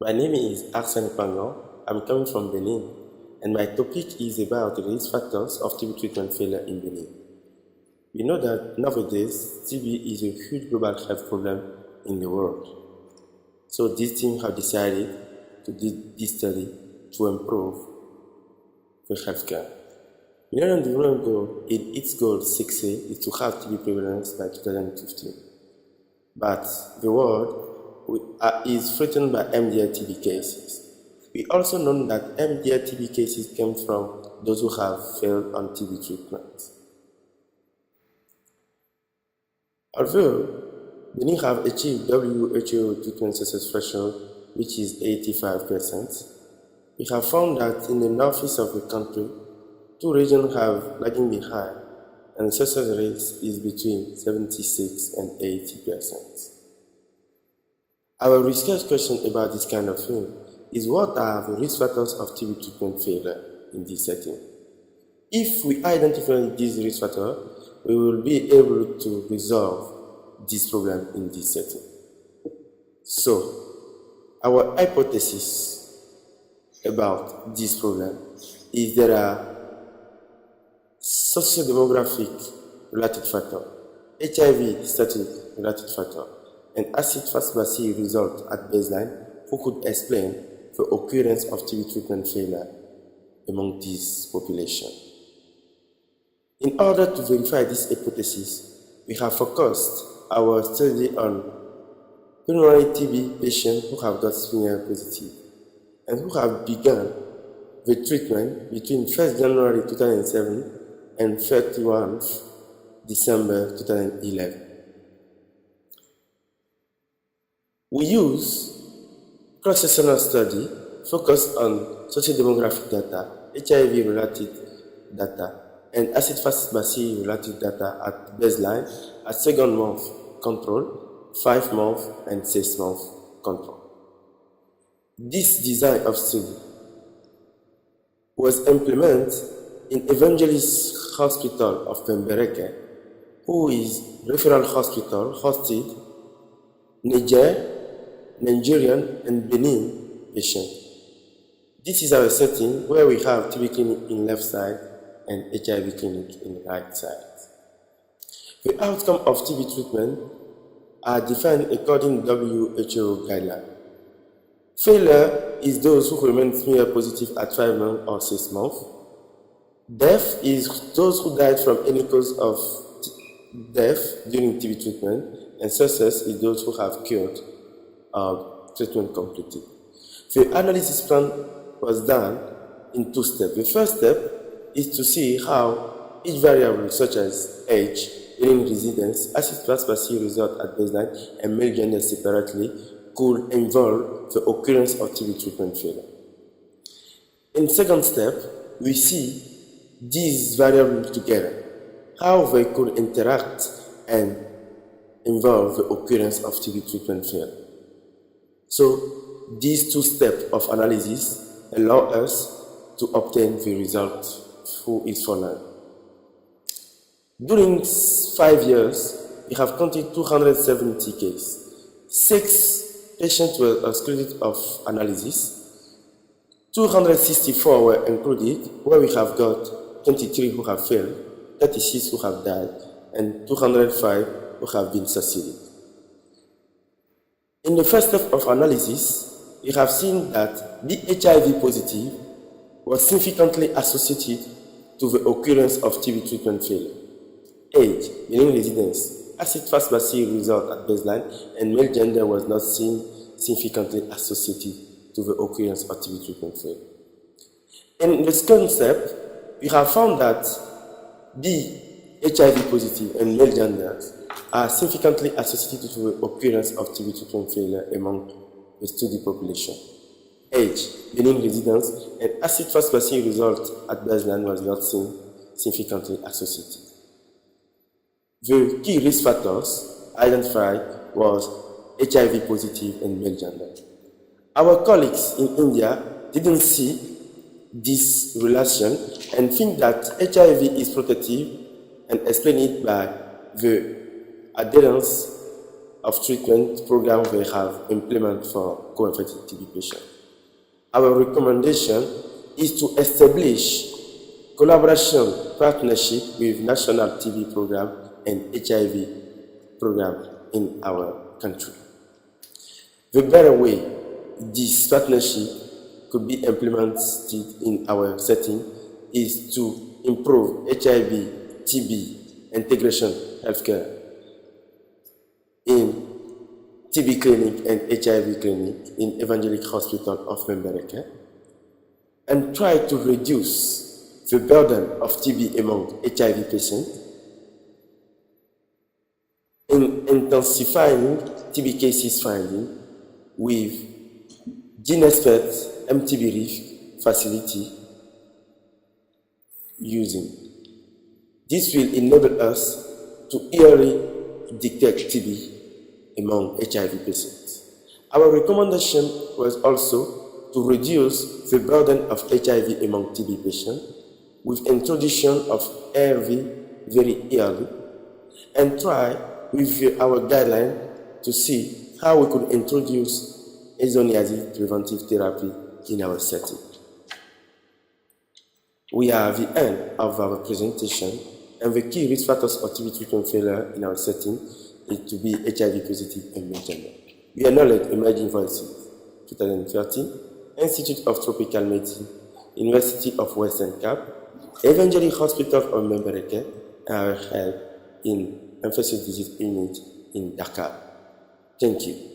My name is Arsene Pangan. I'm coming from Benin, and my topic is about the risk factors of TB treatment failure in Benin. We know that nowadays TB is a huge global health problem in the world. So this team have decided to do this study to improve the healthcare. Millennium Development Goal, in its goal 6A, is to have TB prevalence by 2015. But the world is threatened by MDR-TB cases. We also know that MDR-TB cases came from those who have failed on TB treatment. Although Benin have achieved WHO treatment success threshold, which is 85%, we have found that in the northeast of the country, two regions have lagging behind, and the success rate is between 76 and 80%. Our research question about this kind of thing is what are the risk factors of TB treatment failure in this setting? If we identify these risk factors, we will be able to resolve this problem in this setting. So, our hypothesis about this problem is there are socio-demographic related factors, HIV status related factors, and acid-fast bacilli result at baseline who could explain the occurrence of TB treatment failure among this population. In order to verify this hypothesis, we have focused our study on pulmonary TB patients who have got smear positive and who have begun the treatment between 1st January 2007 and 31 December 2011. We use cross-sectional study focused on socio-demographic data, HIV-related data, and acid-fast bacilli-related data at baseline, at second month control, 5 month, and 6 month control. This design of study was implemented in Evangelist Hospital of Pembereke, who is referral hospital hosted Niger, Nigerian, and Benin patients. This is our setting where we have TB clinic in left side and HIV clinic in the right side. The outcome of TB treatment are defined according to WHO guideline. Failure is those who remain smear positive at 5 months or 6 months. Death is those who died from any cause of death during TB treatment, and success is those who have cured treatment completed. The analysis plan was done in 2 steps. The first step is to see how each variable such as age, Benin residence, acid-fast bacilli result at baseline, and male gender separately could involve the occurrence of TB treatment failure. In the second step, we see these variables together, how they could interact and involve the occurrence of TB treatment failure. So, these 2 steps of analysis allow us to obtain the result who is followed. During 5 years, we have counted 270 cases. 6 patients were excluded of analysis. 264 were included, where we have got 23 who have failed, 36 who have died, and 205 who have been succeeded. In the first step of analysis, we have seen that the HIV positive was significantly associated to the occurrence of TB treatment failure. Age, Benin residence, acid-fast bacilli result at baseline, and male gender was not seen significantly associated to the occurrence of TB treatment failure. In the second step, we have found that the HIV positive and male genders are significantly associated to the occurrence of TB treatment failure among the study population. Age, Benin residence, and acid-fast bacilli result at baseline was not seen significantly associated. The key risk factors identified was HIV positive and male gender. Our colleagues in India didn't see this relation and think that HIV is protective and explain it by the adherence of treatment program we have implemented for co-infected TB patients. Our recommendation is to establish collaboration partnership with national TB program and HIV program in our country. The better way this partnership could be implemented in our setting is to improve HIV, TB integration healthcare in TB clinic and HIV clinic in Evangelical Hospital of Membereke, and try to reduce the burden of TB among HIV patients, in intensifying TB cases finding with GeneXpert MTB Risk facility using. This will enable us to early detect TB among HIV patients. Our recommendation was also to reduce the burden of HIV among TB patients with introduction of ARV very early, and try with our guideline to see how we could introduce isoniazid preventive therapy in our setting. We are at the end of our presentation, and the key risk factors of TB treatment failure in our setting is to be HIV positive and gender. We acknowledge Emerging Voices 2013, Institute of Tropical Medicine, University of Western Cape, Evangelical Hospital of Membereke, and our help in infectious disease unit in Dakar. Thank you.